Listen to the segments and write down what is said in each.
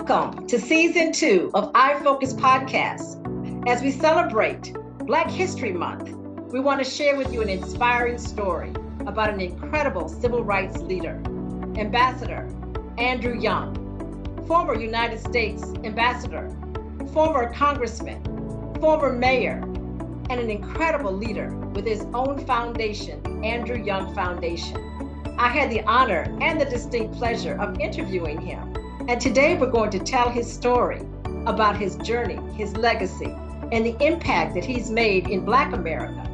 Welcome to Season 2 of iFocus podcast. As we celebrate Black History Month, we want to share with you an inspiring story about an incredible civil rights leader, Ambassador Andrew Young, former United States Ambassador, former Congressman, former Mayor, and an incredible leader with his own foundation, Andrew Young Foundation. I had the honor and the distinct pleasure of interviewing him. And today we're going to tell his story about his journey, his legacy, and the impact that he's made in Black America,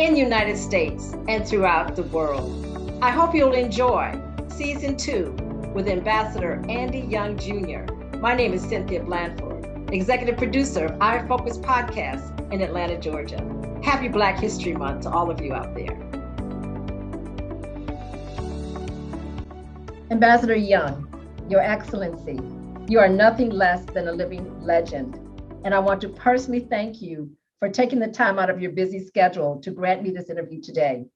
in the United States, and throughout the world. I hope you'll enjoy Season 2 with Ambassador Andy Young Jr. My name is Cynthia Blandford, Executive Producer of iFocus Podcast in Atlanta, Georgia. Happy Black History Month to all of you out there. Ambassador Young, Your Excellency, you are nothing less than a living legend. And I want to personally thank you for taking the time out of your busy schedule to grant me this interview today.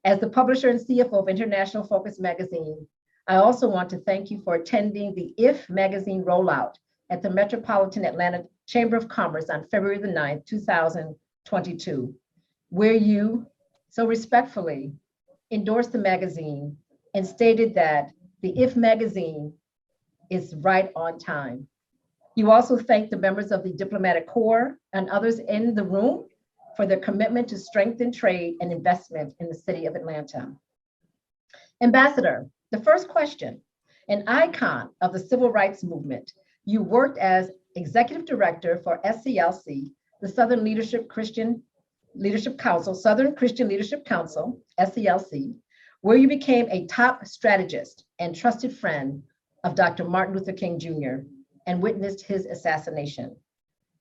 As the publisher and CFO of International Focus magazine, I also want to thank you for attending the IF magazine rollout at the Metropolitan Atlanta Chamber of Commerce on February the 9th, 2022, where you so respectfully endorsed the magazine and stated that the IF magazine is right on time. You also thank the members of the Diplomatic Corps and others in the room for their commitment to strengthen trade and investment in the city of Atlanta. Ambassador, the first question, an icon of the civil rights movement, you worked as Executive Director for SCLC, the Southern Christian Leadership Council, SCLC, where you became a top strategist and trusted friend of Dr. Martin Luther King Jr. and witnessed his assassination.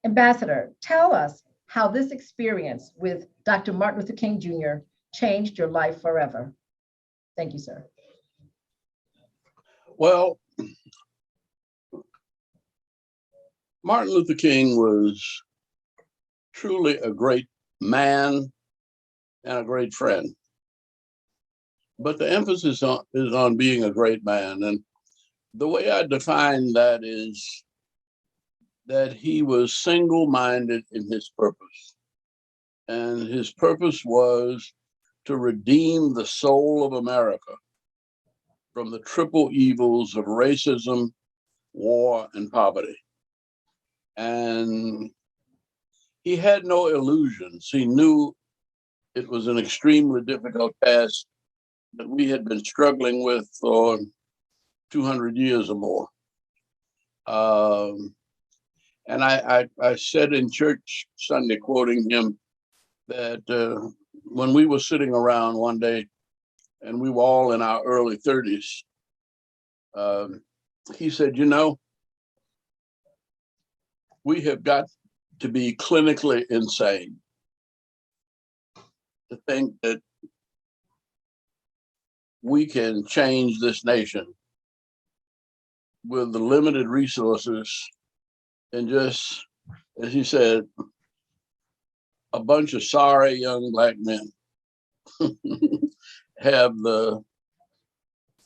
Ambassador, tell us how this experience with Dr. Martin Luther King Jr. changed your life forever. Thank you, sir. Well, Martin Luther King was truly a great man and a great friend. But the emphasis is on being a great man. And the way I define that is that he was single-minded in his purpose. And his purpose was to redeem the soul of America from the triple evils of racism, war, and poverty. And he had no illusions. He knew it was an extremely difficult task that we had been struggling with for 200 years or more. And I said in church Sunday, quoting him, that when we were sitting around one day and we were all in our early 30s, he said, you know, we have got to be clinically insane to think that we can change this nation with the limited resources and just, as he said, a bunch of sorry young Black men have the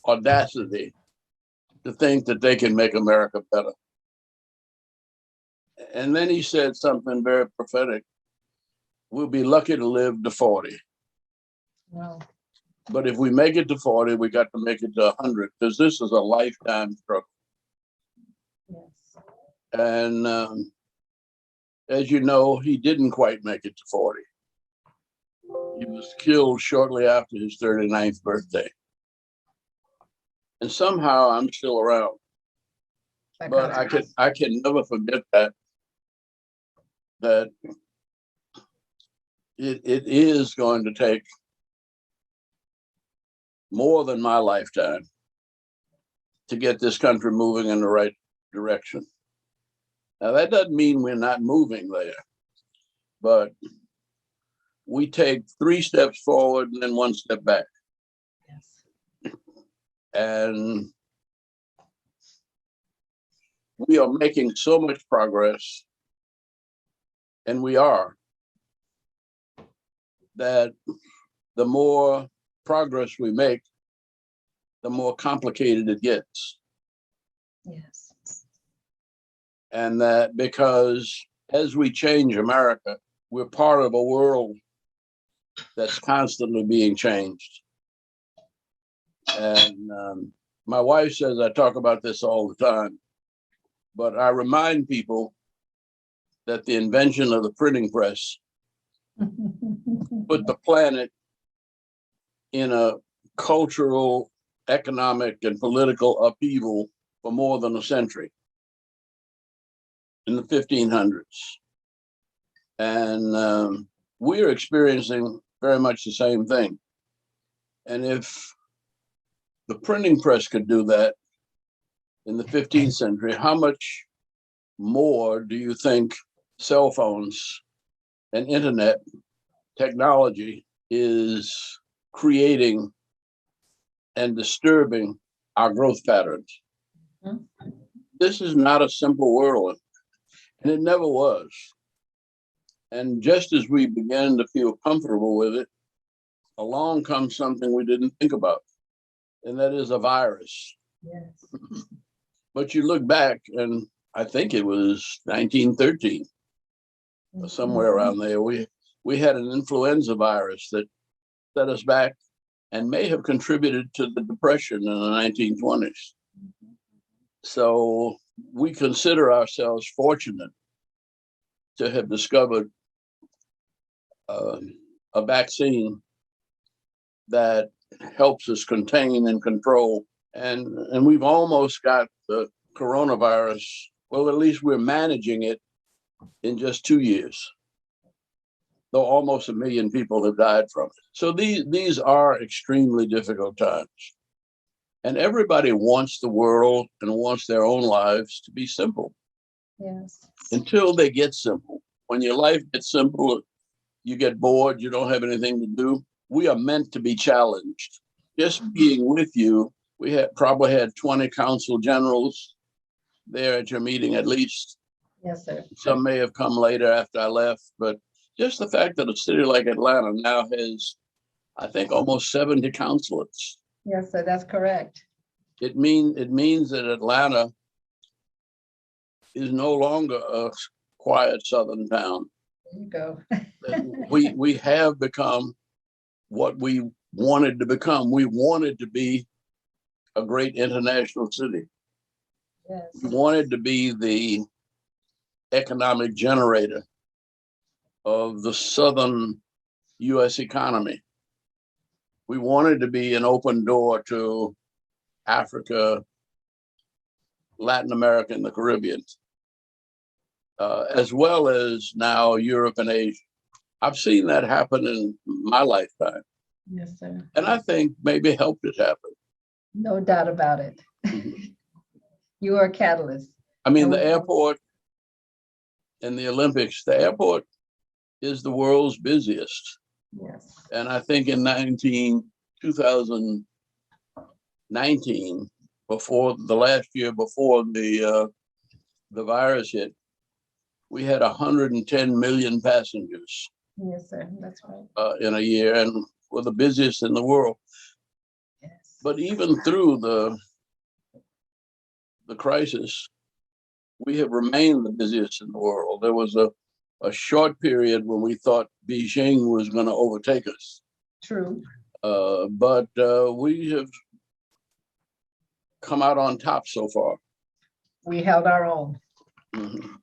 audacity to think that they can make America better. And then he said something very prophetic. We'll be lucky to live to 40. Wow. But if we make it to 40, we got to make it to 100, because this is a lifetime struggle. Yes. And as you know, he didn't quite make it to 40. He was killed shortly after his 39th birthday. And somehow I'm still around. But I can never forget that it is going to take more than my lifetime to get this country moving in the right direction. Now, that doesn't mean we're not moving there, but we take 3 steps forward and then 1 step back. Yes. And we are making so much progress, and we are, that the more progress we make, the more complicated it gets. Yes. And that because as we change America, we're part of a world that's constantly being changed. And my wife says I talk about this all the time, but I remind people that the invention of the printing press put the planet in a cultural, economic, and political upheaval for more than a century in the 1500s. And we're experiencing very much the same thing. And if the printing press could do that in the 15th century, how much more do you think cell phones and internet technology is creating and disturbing our growth patterns? Mm-hmm. This is not a simple world, and it never was. And just as we began to feel comfortable with it, along comes something we didn't think about, and that is a virus. Yes. But you look back, and I think it was 1913, or somewhere around there, we had an influenza virus that set us back and may have contributed to the Depression in the 1920s. So we consider ourselves fortunate to have discovered a vaccine that helps us contain and control. And we've almost got the coronavirus. Well, at least we're managing it in just 2 years, though almost 1 million people have died from it. So these are extremely difficult times. And everybody wants the world and wants their own lives to be simple. Yes. Until they get simple. When your life gets simple, you get bored, you don't have anything to do. We are meant to be challenged. Just being with you, we probably had 20 consul generals there at your meeting at least. Yes, sir. Some may have come later after I left, but just the fact that a city like Atlanta now has, I think, almost 70 consulates. Yes, sir, that's correct. It means that Atlanta is no longer a quiet southern town. There you go. we have become what we wanted to become. We wanted to be a great international city. Yes. We wanted to be the economic generator of the southern U.S. economy. We wanted to be an open door to Africa, Latin America, and the Caribbean, as well as now Europe and Asia. I've seen that happen in my lifetime. Yes, sir. And I think maybe helped it happen. No doubt about it. You are a catalyst. I mean, the airport and the Olympics, the airport is the world's busiest. Yes. And I think in 2019, before the last year before the virus hit, we had 110 million passengers. Yes, sir. That's right. In a year, and we're the busiest in the world. Yes. But even through the crisis, we have remained the busiest in the world. There was a short period when we thought Beijing was going to overtake us. True. But we have come out on top so far. We held our own. Mm-hmm.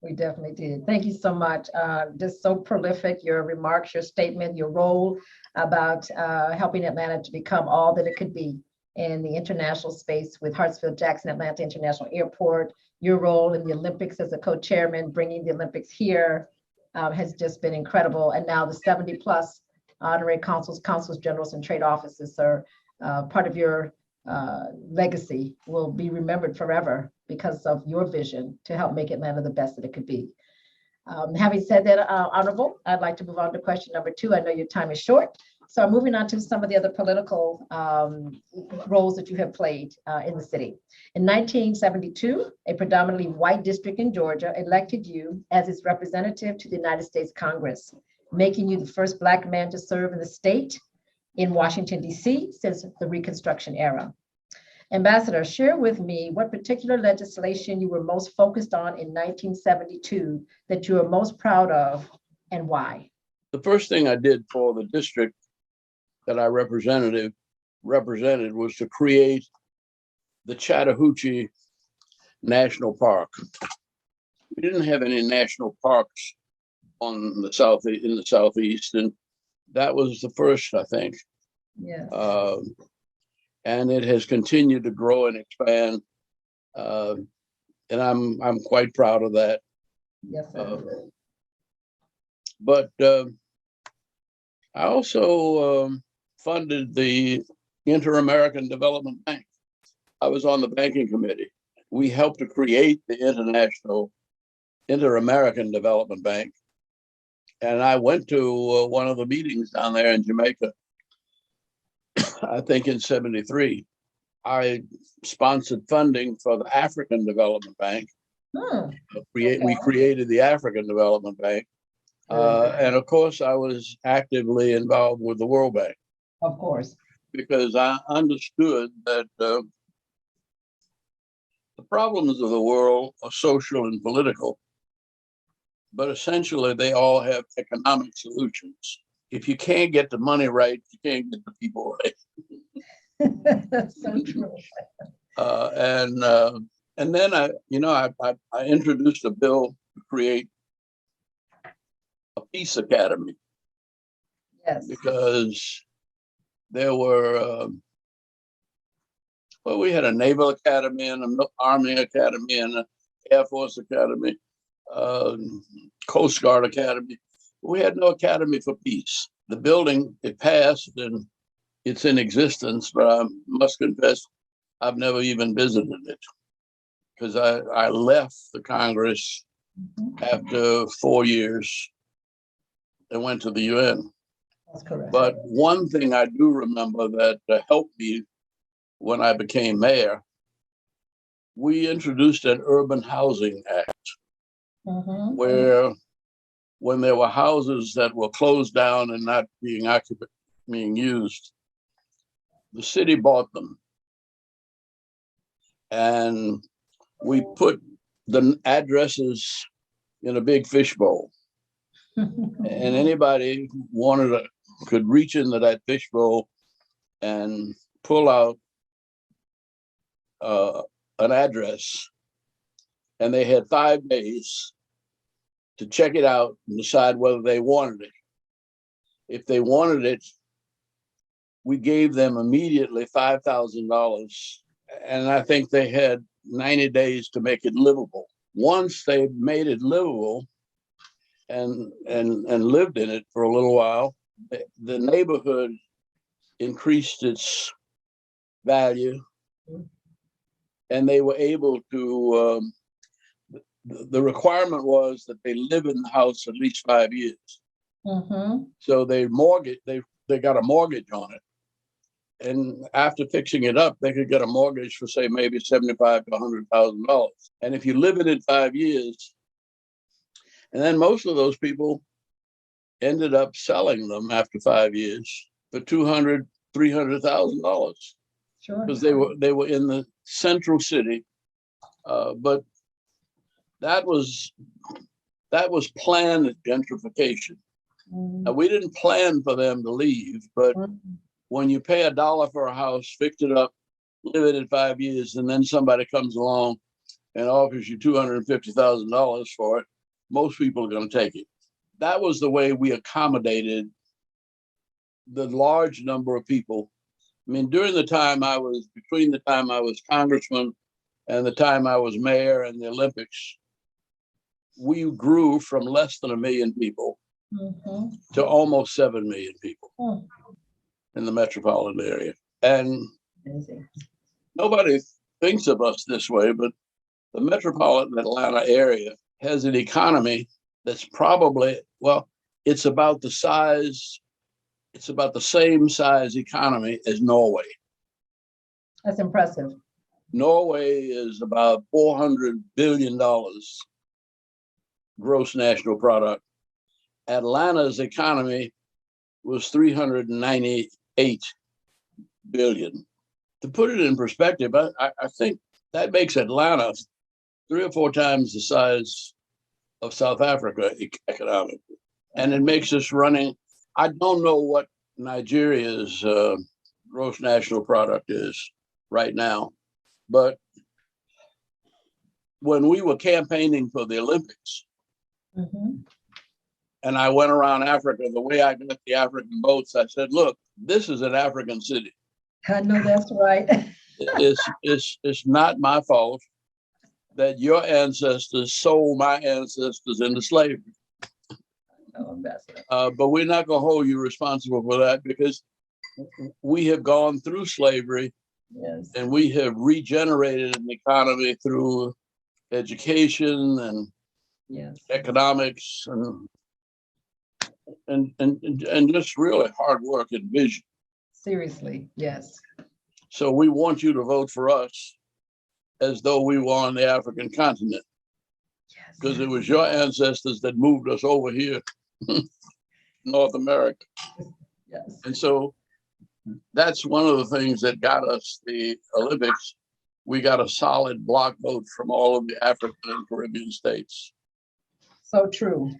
We definitely did. Thank you so much. Just so prolific, your remarks, your statement, your role about helping Atlanta to become all that it could be in the international space with Hartsfield-Jackson Atlanta International Airport. Your role in the Olympics as a co-chairman, bringing the Olympics here has just been incredible. And now the 70 plus honorary consuls, generals, and trade officers are part of your legacy will be remembered forever because of your vision to help make Atlanta the best that it could be. Having said that, Honorable, I'd like to move on to question number 2. I know your time is short. So I'm moving on to some of the other political roles that you have played in the city. In 1972, a predominantly white district in Georgia elected you as its representative to the United States Congress, making you the first Black man to serve in the state in Washington, D.C. since the Reconstruction era. Ambassador, share with me what particular legislation you were most focused on in 1972 that you are most proud of and why? The first thing I did for the district that I represented was to create the Chattahoochee National Park. We didn't have any national parks in the southeast, and that was the first, I think. Yes. And it has continued to grow and expand, and I'm quite proud of that. Yes, sir. But I also funded the Inter-American Development Bank. I was on the banking committee. We helped to create the Inter-American Development Bank. And I went to one of the meetings down there in Jamaica, I think in '73. I sponsored funding for the African Development Bank. We created the African Development Bank. And of course, I was actively involved with the World Bank. Of course. Because I understood that the problems of the world are social and political, but essentially they all have economic solutions. If you can't get the money right, you can't get the people right. That's so true. And then I introduced a bill to create a peace academy. Yes. Because there were, we had a Naval Academy and an Army Academy and an Air Force Academy, Coast Guard Academy. We had no academy for peace. The building, it passed and it's in existence, but I must confess, I've never even visited it because I left the Congress after 4 years and went to the UN. That's correct. But one thing I do remember that helped me when I became mayor, we introduced an urban housing act where when there were houses that were closed down and not being used, the city bought them. And we put the addresses in a big fishbowl. And anybody who could reach into that fishbowl and pull out an address, and they had 5 days to check it out and decide whether they wanted it. If they wanted it, we gave them immediately $5,000, and I think they had 90 days to make it livable. Once they made it livable and lived in it for a little while, the neighborhood increased its value, and they were able to, the requirement was that they live in the house at least 5 years. So they got a mortgage on it. And after fixing it up, they could get a mortgage for, say, maybe $75,000 to $100,000. And if you live in it 5 years, and then most of those people ended up selling them after 5 years for $200,000, $300,000. Sure. Because they were in the central city, but that was planned gentrification. Now, we didn't plan for them to leave, but when you pay $1 for a house, fix it up, live it in 5 years, and then somebody comes along and offers you $250,000 for it, most people are going to take it. That was the way we accommodated the large number of people. I mean, between the time I was congressman and the time I was mayor and the Olympics, we grew from less than 1 million people to almost 7 million people in the metropolitan area. And nobody thinks of us this way, but the metropolitan Atlanta area has an economy that's probably, it's about the same size economy as Norway. That's impressive. Norway is about $400 billion gross national product. Atlanta's economy was $398 billion. to put it in perspective, I think that makes Atlanta 3 or 4 times the size of South Africa economically. And it makes us running. I don't know what Nigeria's gross national product is right now, but when we were campaigning for the Olympics, and I went around Africa, the way I got the African votes, I said, look, this is an African city. I know that's right. It's not my fault that your ancestors sold my ancestors into slavery. Oh, Ambassador. But we're not going to hold you responsible for that, because we have gone through slavery. Yes. And we have regenerated an economy through education and yes. economics and just really hard work and vision. Seriously, yes. So we want you to vote for us as though we were on the African continent, because it was your ancestors that moved us over here, North America. Yes. And so that's one of the things that got us the Olympics. We got a solid block vote from all of the African and Caribbean states. So true.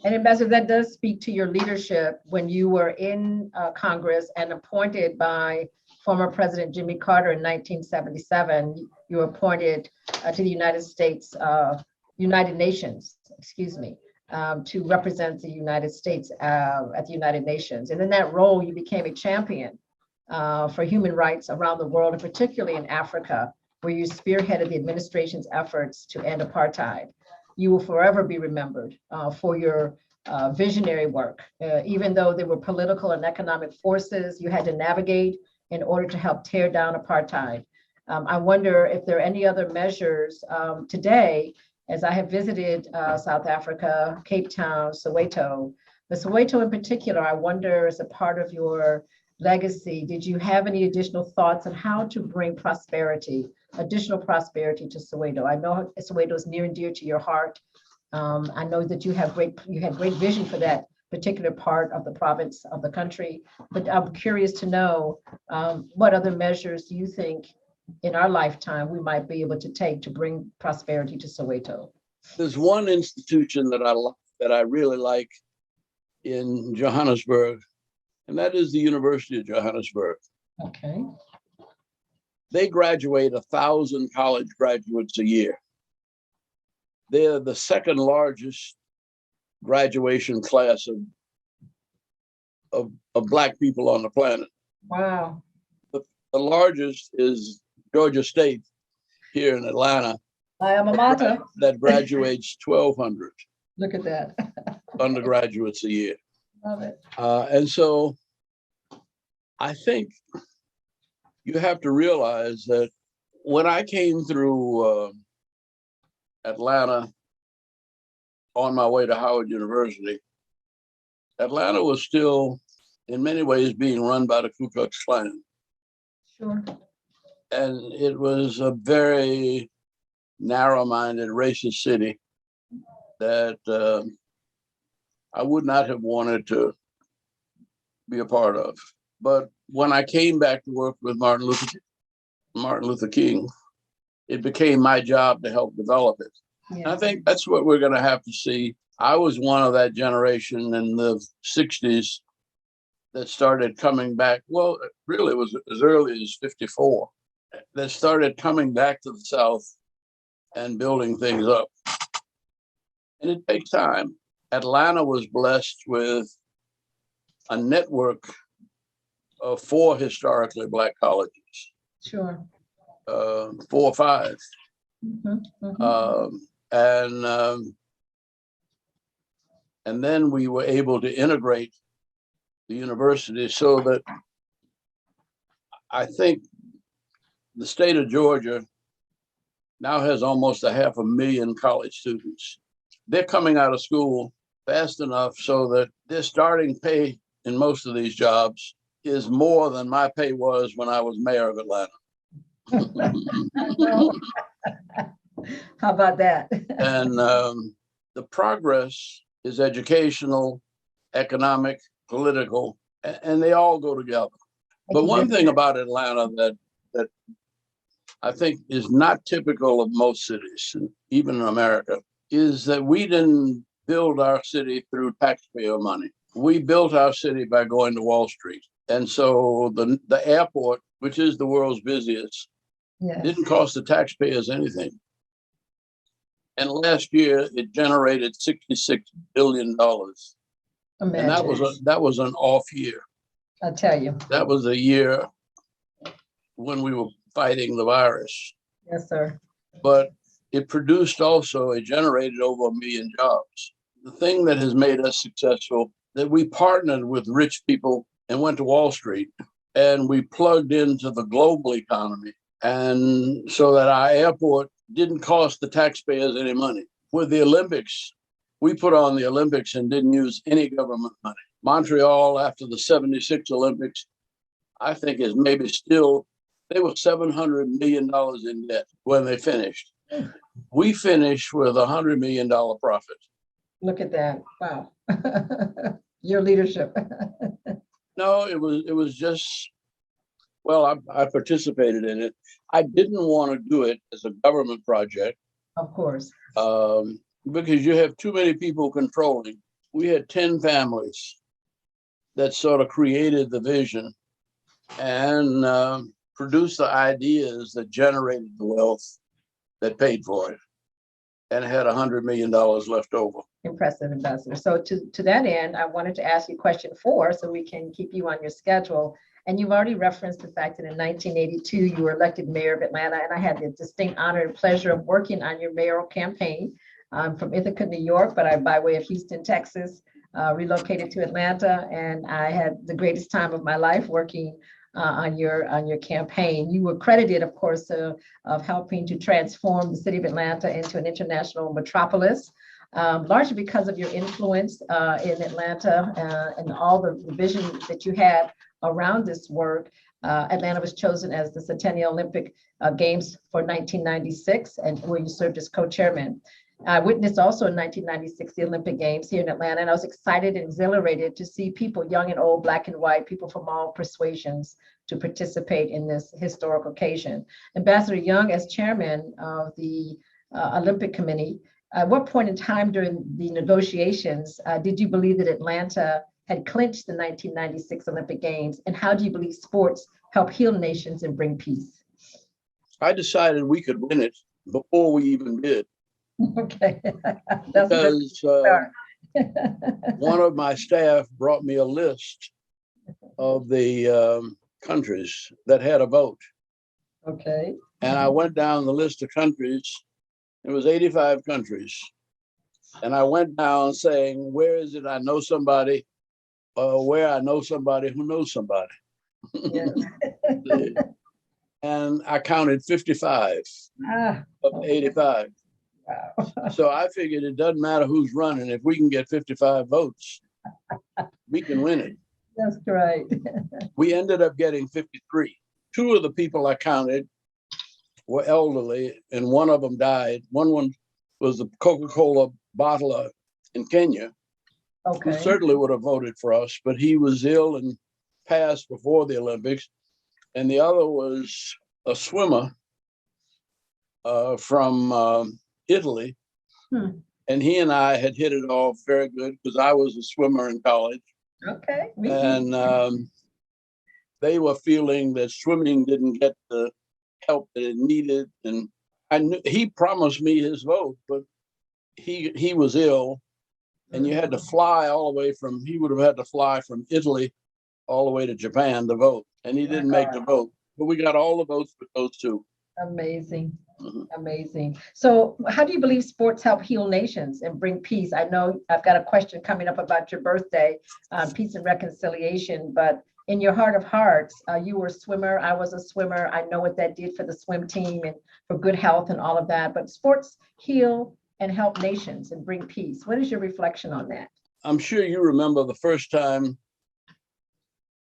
And Ambassador, that does speak to your leadership when you were in Congress and appointed by former President Jimmy Carter in 1977. You were appointed to the United Nations, to represent the United States at the United Nations. And in that role, you became a champion for human rights around the world, and particularly in Africa, where you spearheaded the administration's efforts to end apartheid. You will forever be remembered for your visionary work. Even though there were political and economic forces you had to navigate in order to help tear down apartheid. I wonder if there are any other measures today, as I have visited South Africa, Cape Town, Soweto, but Soweto in particular, I wonder, as a part of your legacy, did you have any additional thoughts on how to bring additional prosperity to Soweto? I know Soweto is near and dear to your heart. I know that you had great vision for that particular part of the province of the country, but I'm curious to know what other measures do you think in our lifetime we might be able to take to bring prosperity to Soweto? There's one institution that I really like in Johannesburg, and that is the University of Johannesburg. Okay. They graduate 1,000 college graduates a year. They're the second largest graduation class of Black people on the planet. Wow. The largest is Georgia State here in Atlanta. My alma mater. That graduates 1,200. Look at that. Undergraduates a year. Love it. And so I think you have to realize that when I came through Atlanta on my way to Howard University, Atlanta was still in many ways being run by the Ku Klux Klan. Sure. And it was a very narrow-minded, racist city that I would not have wanted to be a part of. But when I came back to work with Martin Luther King, it became my job to help develop it. Yeah. I think that's what we're going to have to see. I was one of that generation in the 60s that started coming back. Well, really, it was as early as 54 that started coming back to the South and building things up. And it takes time. Atlanta was blessed with a network of 4 historically Black colleges. Sure. 4 or 5. Mm-hmm. Mm-hmm. And then we were able to integrate the university so that I think the state of Georgia now has almost 500,000 college students. They're coming out of school fast enough so that their starting pay in most of these jobs is more than my pay was when I was mayor of Atlanta. How about that? And the progress is educational, economic, political, and they all go together. But one thing about Atlanta that I think is not typical of most cities, and even in America, is that we didn't build our city through taxpayer money. We built our city by going to Wall Street. And so the airport, which is the world's busiest, Yes. didn't cost the taxpayers anything. And last year it generated $66 billion. Imagine. And that was an off year. I tell you. That was a year when we were fighting the virus. Yes, sir. But it generated over 1 million jobs. The thing that has made us successful, that we partnered with rich people and went to Wall Street, and we plugged into the global economy. And so that our airport didn't cost the taxpayers any money. With the Olympics, we put on the Olympics and didn't use any government money. Montreal, after the 76 Olympics, I think is maybe still, they were $700 million in debt when they finished. We finished with $100 million profit. Look at that. Wow. Your leadership. No, it was just, well, I participated in it. I didn't want to do it as a government project. Of course. Because you have too many people controlling. We had 10 families that sort of created the vision and produced the ideas that generated the wealth that paid for it, and had $100 million left over. Impressive, Ambassador. So to that end, I wanted to ask you question 4 so we can keep you on your schedule. And you've already referenced the fact that in 1982, you were elected mayor of Atlanta, and I had the distinct honor and pleasure of working on your mayoral campaign. I'm from Ithaca, New York, but I'm by way of Houston, Texas, relocated to Atlanta, and I had the greatest time of my life working on your campaign. You were credited, of course, of helping to transform the city of Atlanta into an international metropolis, largely because of your influence in Atlanta and all the vision that you had around this work. Atlanta was chosen as the Centennial Olympic Games for 1996, and where you served as co-chairman. I witnessed also in 1996 the Olympic Games here in Atlanta, and I was excited and exhilarated to see people, young and old, black and white, people from all persuasions, to participate in this historic occasion. Ambassador Young, as chairman of the Olympic Committee, at what point in time during the negotiations did you believe that Atlanta had clinched the 1996 Olympic Games, and how do you believe sports help heal nations and bring peace? I decided we could win it before we even did. Okay. That's because one of my staff brought me a list of the countries that had a vote. Okay. And I went down the list of countries. It was 85 countries. And I went down saying, where is it I know somebody, where I know somebody who knows somebody. Yes. And I counted 55 of 85. Wow. So I figured it doesn't matter who's running. If we can get 55 votes, we can win it. That's right. We ended up getting 53. 2 of the people I counted were elderly, and one of them died. One was the Coca-Cola bottler in Kenya, Okay. who certainly would have voted for us, but he was ill and passed before the Olympics. And the other was a swimmer from Italy. And he and I had hit it off very good because I was a swimmer in college. Okay. And they were feeling that swimming didn't get the help that it needed. And I knew he promised me his vote, but he was ill, and you had to fly all the way from, he would have had to fly from Italy all the way to Japan to vote. And he didn't make the vote, but we got all the votes but those 2. Amazing. Amazing. So how do you believe sports help heal nations and bring peace? I know I've got a question coming up about your birthday, peace and reconciliation, but in your heart of hearts, you were a swimmer, I was a swimmer. I know what that did for the swim team and for good health and all of that, but sports heal and help nations and bring peace. What is your reflection on that? I'm sure you remember the first time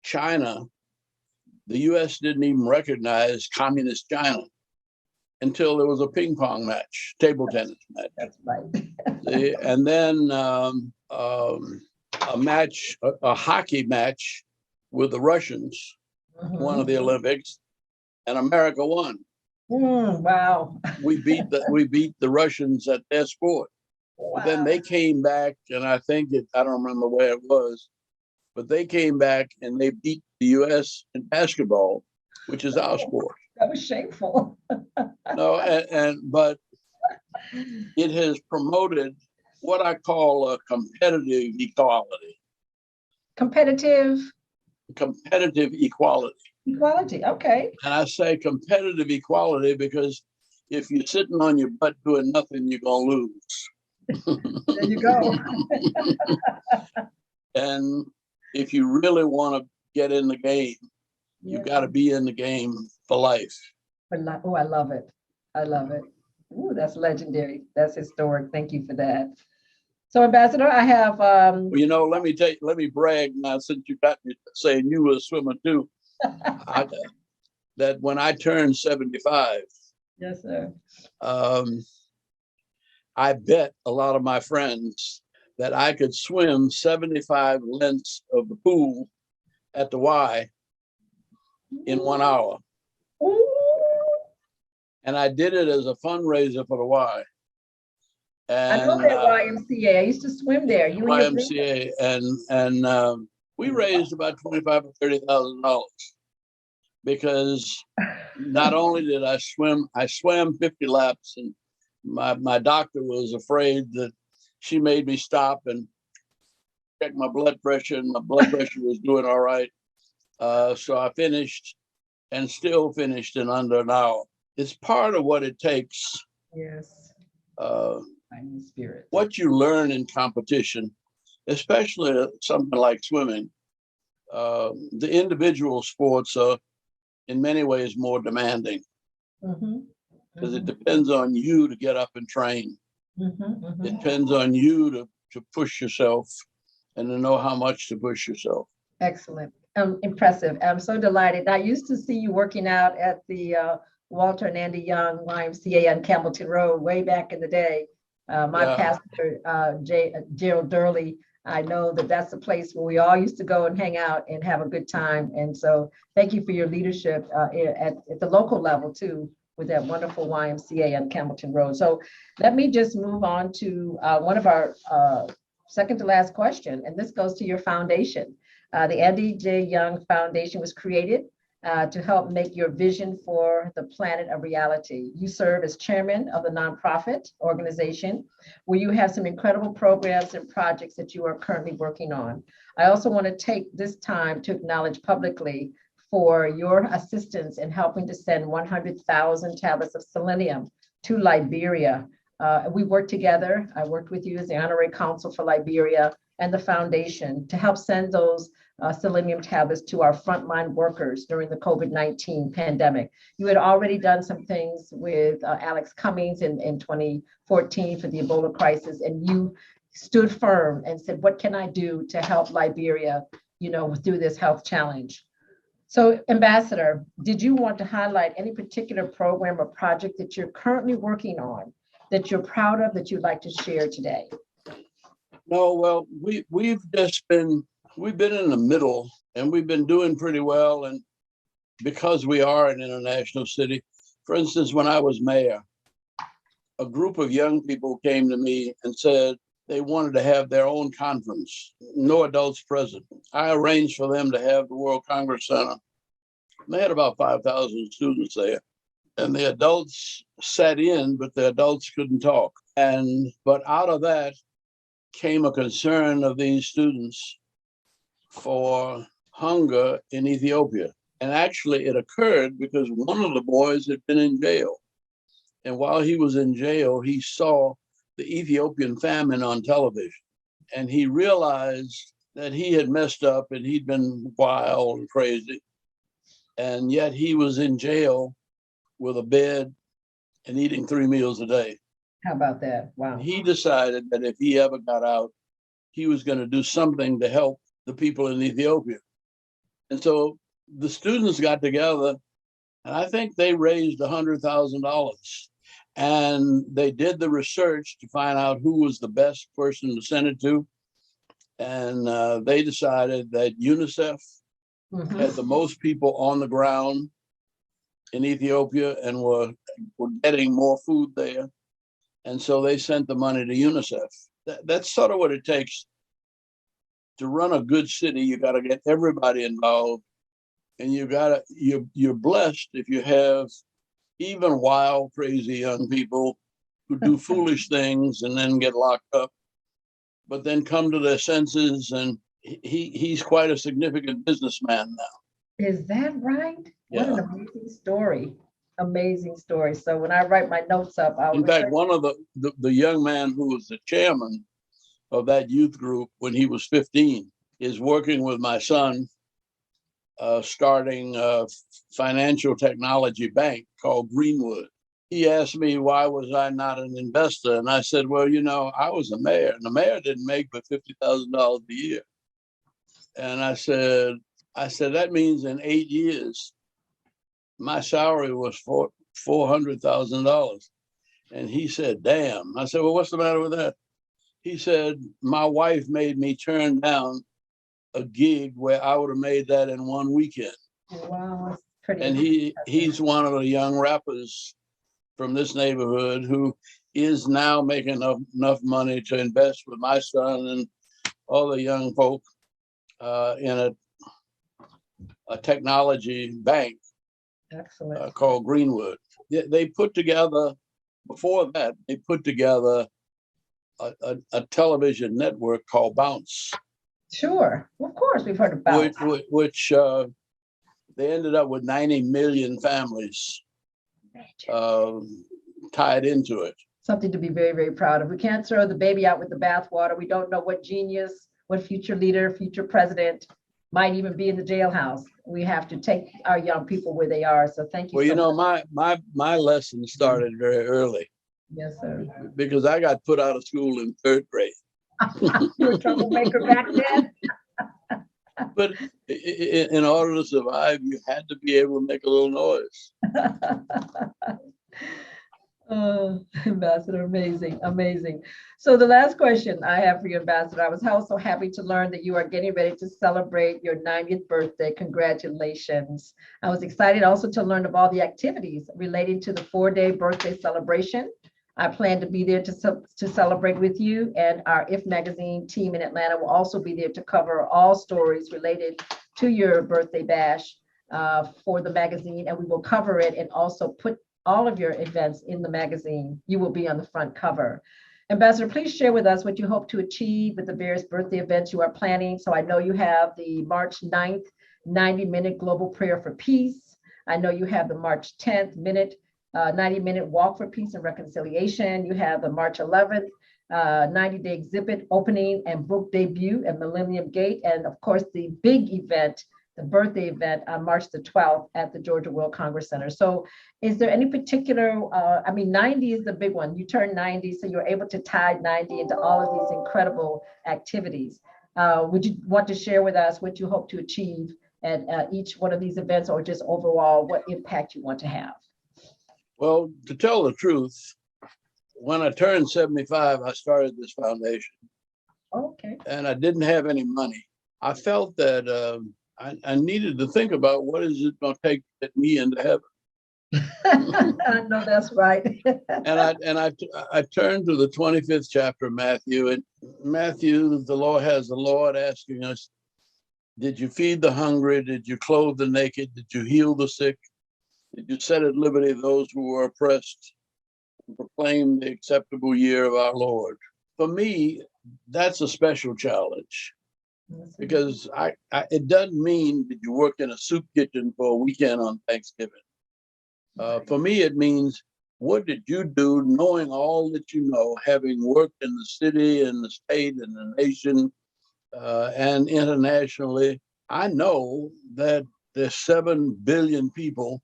China, the US didn't even recognize communist China until there was a ping pong match, table tennis match. That's right. And then a hockey match with the Russians. one of the Olympics, and America won. Wow. We beat the Russians at their sport. Wow. But then they came back, and I don't remember where it was, but they came back and they beat the U.S. in basketball, which is our sport. That was shameful. No, but it has promoted what I call a competitive equality. Competitive Equality. equality. Okay. And I say competitive equality because if you're sitting on your butt doing nothing, you're going to lose. There you go. And if you really want to get in the game, you've got to be in the game for life. Oh, I love it. I love it. Ooh, that's legendary. That's historic. Thank you for that. So, Ambassador, I have. Well, let me brag now, since you got me saying you were a swimmer too. That when I turned 75, Yes, sir. I bet a lot of my friends that I could swim 75 lengths of the pool at the Y in 1 hour. Ooh. And I did it as a fundraiser for the Y. And I know that YMCA. I used to swim there. You and your YMCA, and we raised about $25,000 or $30,000 because not only did I swam 50 laps, and my doctor was afraid that she made me stop and check my blood pressure, and my blood pressure was doing all right. So I finished, and still finished in under an hour. It's part of what it takes. Yes. Spirit. What you learn in competition, especially something like swimming, the individual sports are in many ways more demanding because it depends on you to get up and train. It depends on you to push yourself and to know how much to push yourself. Excellent. Impressive. I'm so delighted. I used to see you working out at the Walter and Andy Young YMCA on Campbellton Road way back in the day. My pastor, Gerald Durley, I know that's the place where we all used to go and hang out and have a good time. And so thank you for your leadership at the local level too, with that wonderful YMCA on Campbellton Road. So let me just move on to one of our second to last question, and this goes to your foundation. The Andy J. Young Foundation was created to help make your vision for the planet a reality. You serve as chairman of the nonprofit organization, where you have some incredible programs and projects that you are currently working on. I also want to take this time to acknowledge publicly for your assistance in helping to send 100,000 tablets of selenium to Liberia. We worked together. I worked with you as the honorary counsel for Liberia and the foundation to help send those selenium tablets to our frontline workers during the COVID-19 pandemic. You had already done some things with Alex Cummings in 2014 for the Ebola crisis, and you stood firm and said, what can I do to help Liberia, through this health challenge? So, Ambassador, did you want to highlight any particular program or project that you're currently working on that you're proud of that you'd like to share today? No, well, we've been in the middle, and we've been doing pretty well. And because we are an international city, for instance, when I was mayor, a group of young people came to me and said they wanted to have their own conference, no adults present. I arranged for them to have the World Congress Center. They had about 5,000 students there. And the adults sat in, but the adults couldn't talk. But out of that came a concern of these students for hunger in Ethiopia. And actually it occurred because one of the boys had been in jail. And while he was in jail, he saw the Ethiopian famine on television. And he realized that he had messed up and he'd been wild and crazy. And yet he was in jail with a bed and eating 3 meals a day. How about that? Wow. He decided that if he ever got out, he was going to do something to help the people in Ethiopia. And so the students got together, and I think they raised $100,000. And they did the research to find out who was the best person to send it to. And they decided that UNICEF had the most people on the ground in Ethiopia and were getting more food there. And so they sent the money to UNICEF. That's sort of what it takes to run a good city. You got to get everybody involved, and you're blessed if you have even wild, crazy young people who do foolish things and then get locked up, but then come to their senses. And he's quite a significant businessman now. Is that right? What Yeah. an amazing story. Amazing story. So when I write my notes up, I'll In fact, one of the young man who was the chairman of that youth group when he was 15 is working with my son, starting a financial technology bank called Greenwood. He asked me, why was I not an investor? And I said, well, I was a mayor, and the mayor didn't make but $50,000 a year. And I said, that means in 8 years, my salary was $400,000. And he said, damn. I said, well, what's the matter with that? He said, my wife made me turn down a gig where I would have made that in one weekend. Wow, that's pretty. And he's one of the young rappers from this neighborhood who is now making enough money to invest with my son and all the young folk in a technology bank. Excellent. Called Greenwood. They put together, before that, they put together a television network called Bounce. Sure. Of course, we've heard about which they ended up with 90 million families tied into it. Something to be very, very proud of. We can't throw the baby out with the bathwater. We don't know what genius, what future leader, future president might even be in the jailhouse. We have to take our young people where they are. So thank you. Well, my lesson started very early. Yes, sir. Because I got put out of school in 3rd grade. You were a troublemaker back then. But in order to survive, you had to be able to make a little noise. Oh, Ambassador, amazing, amazing. So the last question I have for you, Ambassador, I was also happy to learn that you are getting ready to celebrate your 90th birthday. Congratulations. I was excited also to learn of all the activities relating to the 4-day birthday celebration. I plan to be there to celebrate with you, and our If Magazine team in Atlanta will also be there to cover all stories related to your birthday bash for the magazine, and we will cover it and also put all of your events in the magazine. You will be on the front cover. Ambassador, please share with us what you hope to achieve with the various birthday events you are planning. So I know you have the March 9th 90-minute global prayer for peace. I know you have the March 10th 90-minute walk for peace and reconciliation. You have the March 11th 90-day exhibit opening and book debut at Millennium Gate. And of course, the big event, the birthday event on March the 12th at the Georgia World Congress Center. So is there any particular, 90 is the big one. You turn 90, so you're able to tie 90 into all of these incredible activities. Would you want to share with us what you hope to achieve at each one of these events, or just overall what impact you want to have? Well, to tell the truth, when I turned 75, I started this foundation. Okay. And I didn't have any money. I felt that I needed to think about what is it going to take to get me into heaven. I know that's right. and I turned to the 25th chapter of Matthew. And Matthew, the Lord asking us, did you feed the hungry? Did you clothe the naked? Did you heal the sick? Did you set at liberty those who were oppressed? And proclaim the acceptable year of our Lord. For me, that's a special challenge. Because it doesn't mean that you work in a soup kitchen for a weekend on Thanksgiving. For me, it means, what did you do, knowing all that you know, having worked in the city and the state and the nation and internationally? I know that there's 7 billion people,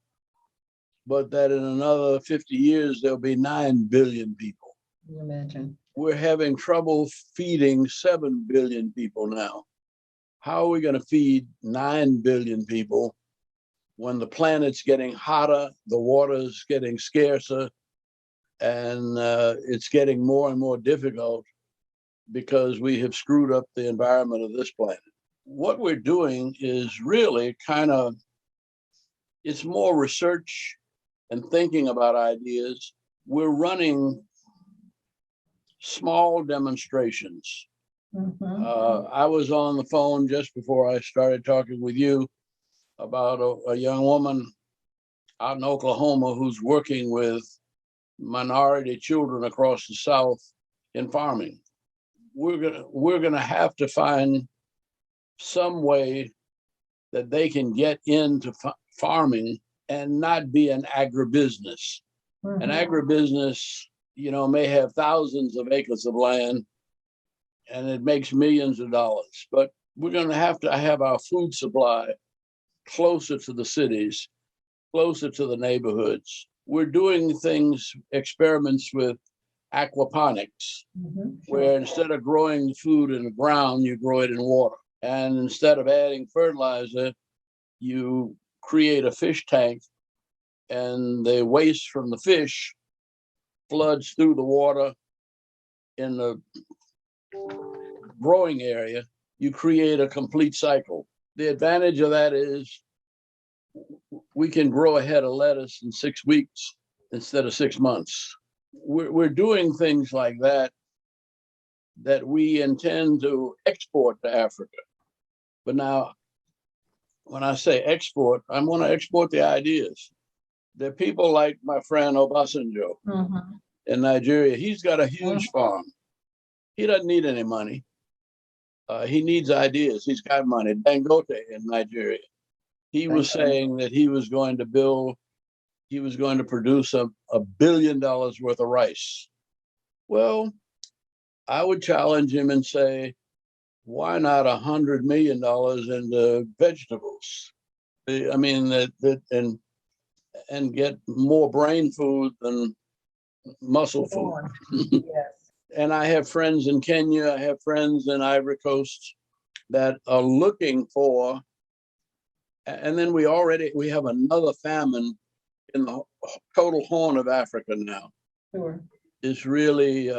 but that in another 50 years, there'll be 9 billion people. Can you imagine? We're having trouble feeding 7 billion people now. How are we going to feed 9 billion people when the planet's getting hotter, the water's getting scarcer, and it's getting more and more difficult because we have screwed up the environment of this planet? what we're doing is really kind of, it's more research and thinking about ideas. We're running small demonstrations. I was on the phone just before I started talking with you about a young woman out in Oklahoma who's working with minority children across the South in farming. We're gonna have to find some way that they can get into farming and not be an agribusiness. An agribusiness, may have thousands of acres of land and it makes millions of dollars. But we're going to have our food supply closer to the cities, closer to the neighborhoods. We're doing experiments with aquaponics, where instead of growing food in the ground, you grow it in water. And instead of adding fertilizer, you create a fish tank, and the waste from the fish floods through the water in the growing area. You create a complete cycle. The advantage of that is we can grow a head of lettuce in 6 weeks instead of 6 months. We're doing things like that we intend to export to Africa. But now, when I say export, I want to export the ideas. There are people like my friend Obasanjo in Nigeria. He's got a huge farm. He doesn't need any money. He needs ideas. He's got money. Dangote in Nigeria. He was saying that he was going to produce $1 billion worth of rice. Well, I would challenge him and say, why not $100 million into vegetables? I mean, and get more brain food than muscle food. Yes. And I have friends in Kenya, I have friends in Ivory Coast that are looking for, and then we have another famine in the total Horn of Africa now. Sure. Is really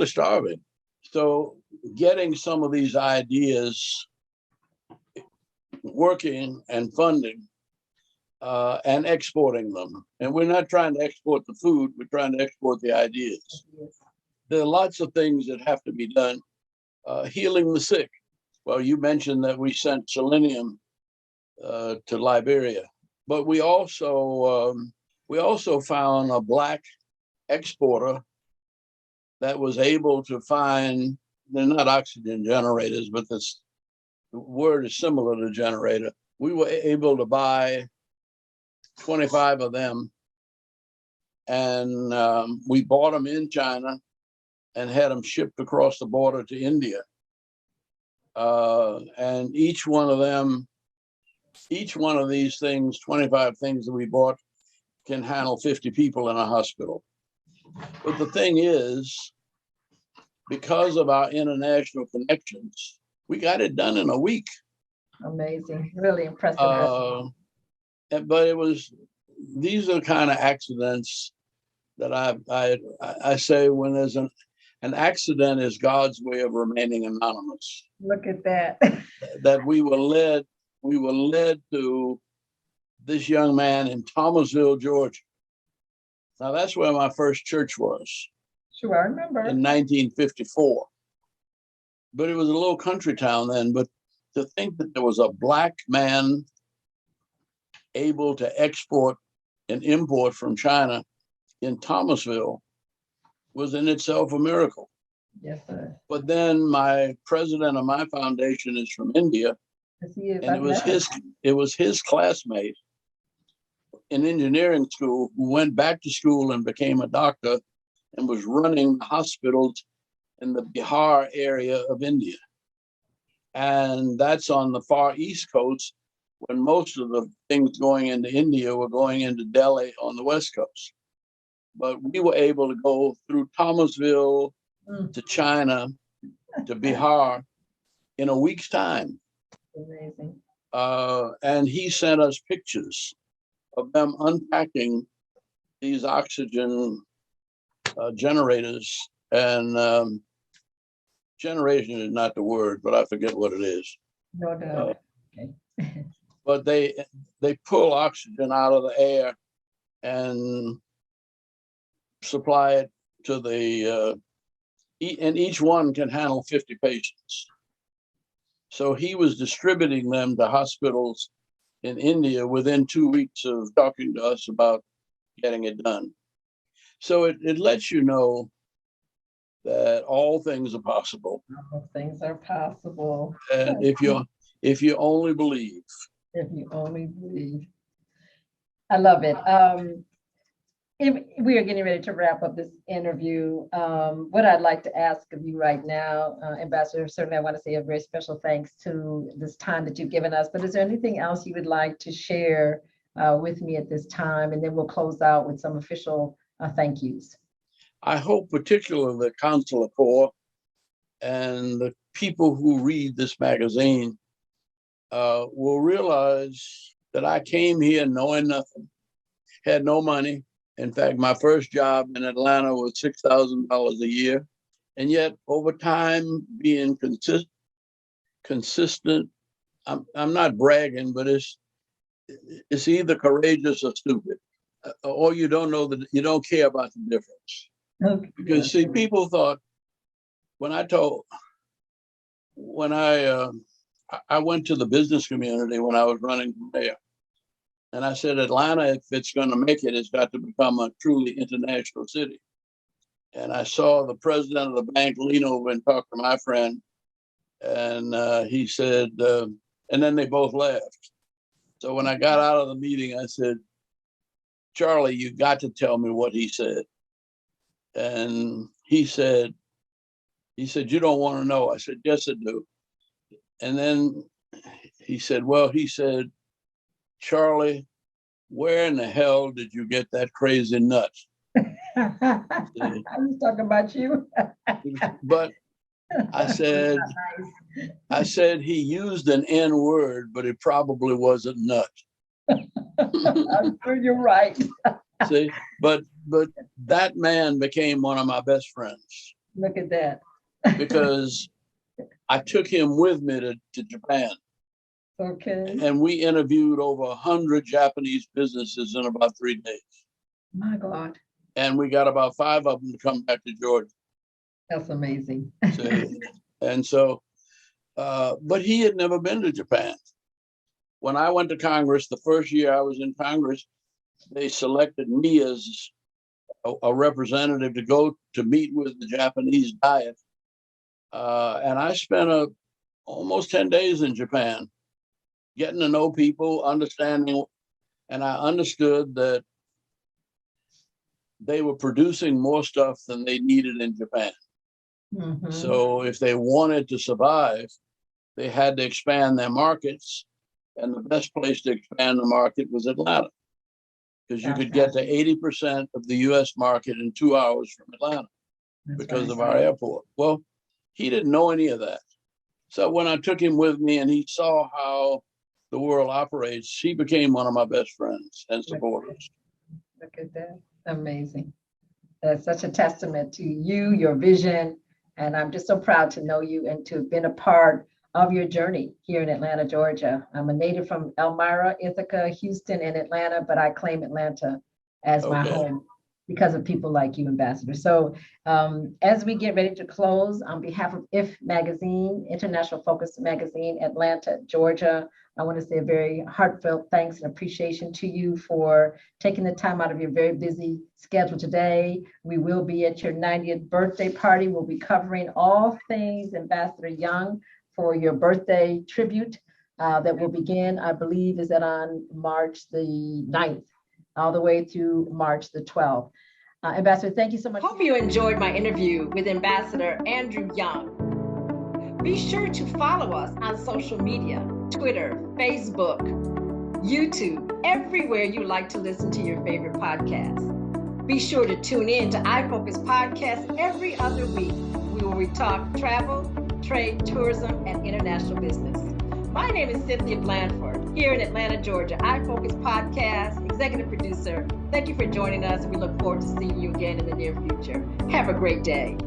starving. So getting some of these ideas working and funding and exporting them. And we're not trying to export the food, we're trying to export the ideas. There are lots of things that have to be done. Healing the sick. Well, you mentioned that we sent selenium to Liberia, but we also found a Black exporter that was able to find, they're not oxygen generators, but the word is similar to generator. We were able to buy 25 of them, and we bought them in China and had them shipped across the border to India. And each one of these things, 25 things that we bought, can handle 50 people in a hospital. But the thing is, because of our international connections, we got it done in a week. Amazing, really impressive. But these are the kind of accidents that I say, when there's an accident is God's way of remaining anonymous. Look at that. That we were led to this young man in Thomasville, Georgia. Now that's where my first church was. Sure, I remember. In 1954. But it was a little country town then. But to think that there was a Black man able to export and import from China in Thomasville was in itself a miracle. Yes, sir. But then my president of my foundation is from India, and it was his classmate in engineering school who went back to school and became a doctor and was running hospitals in the Bihar area of India. And that's on the far east coast, when most of the things going into India were going into Delhi on the west coast. But we were able to go through Thomasville to China to Bihar in a week's time. Amazing. And he sent us pictures of them unpacking these oxygen generators, and generation is not the word, but I forget what it is. No doubt. Okay. But they pull oxygen out of the air and supply it to the and each one can handle 50 patients. So he was distributing them to hospitals in India within 2 weeks of talking to us about getting it done. So it lets you know that all things are possible. All things are possible. And if you only believe. If you only believe. I love it. We are getting ready to wrap up this interview. What I'd like to ask of you right now, Ambassador, certainly I want to say a very special thanks to this time that you've given us, but is there anything else you would like to share with me at this time? And then we'll close out with some official thank yous. I hope particularly the Consular Corps and the people who read this magazine will realize that I came here knowing nothing, had no money. In fact, my first job in Atlanta was $6,000 a year. And yet over time, being consistent, I'm not bragging, but it's either courageous or stupid, or you don't know that you don't care about the difference. Okay. Because see, people thought when I went to the business community when I was running for mayor, and I said, Atlanta, if it's going to make it, it's got to become a truly international city. And I saw the president of the bank lean over and talk to my friend, and he said, and then they both laughed. So when I got out of the meeting, I said, Charlie, you got to tell me what he said. And he said, you don't want to know. I said, yes, I do. And then he said, Charlie, where in the hell did you get that crazy nut? I was talking about you. But I said he used an N word, but it probably wasn't nut. I'm sure you're right. See, but that man became one of my best friends. Look at that. Because I took him with me to Japan. Okay. And we interviewed over 100 Japanese businesses in about 3 days. My God. And we got about 5 of them to come back to Georgia. That's amazing. And so, but he had never been to Japan. When I went to Congress, the first year I was in Congress, they selected me as a representative to go to meet with the Japanese Diet. And I spent almost 10 days in Japan, getting to know people, understanding, and I understood that they were producing more stuff than they needed in Japan. Mm-hmm. So if they wanted to survive, they had to expand their markets. And the best place to expand the market was Atlanta, because you could get to 80% of the US market in 2 hours from Atlanta. That's because of our airport. Well, he didn't know any of that. So when I took him with me and he saw how the world operates, he became one of my best friends and supporters. Look at that. Amazing. That's such a testament to you, your vision. And I'm just so proud to know you and to have been a part of your journey here in Atlanta, Georgia. I'm a native from Elmira, Ithaca, Houston, and Atlanta, but I claim Atlanta as my home because of people like you, Ambassador. So as we get ready to close, on behalf of IF Magazine, International Focus Magazine, Atlanta, Georgia, I want to say a very heartfelt thanks and appreciation to you for taking the time out of your very busy schedule today. We will be at your 90th birthday party. We'll be covering all things Ambassador Young for your birthday tribute that will begin, I believe, is that on March the 9th, all the way through March the 12th. Ambassador, thank you so much. Hope you enjoyed my interview with Ambassador Andrew Young. Be sure to follow us on social media, Twitter, Facebook, YouTube, everywhere you like to listen to your favorite podcasts. Be sure to tune in to iFocus podcast every other week, where we talk travel, trade, tourism, and international business. My name is Cynthia Blandford, here in Atlanta, Georgia, iFocus podcast, executive producer. Thank you for joining us. We look forward to seeing you again in the near future. Have a great day.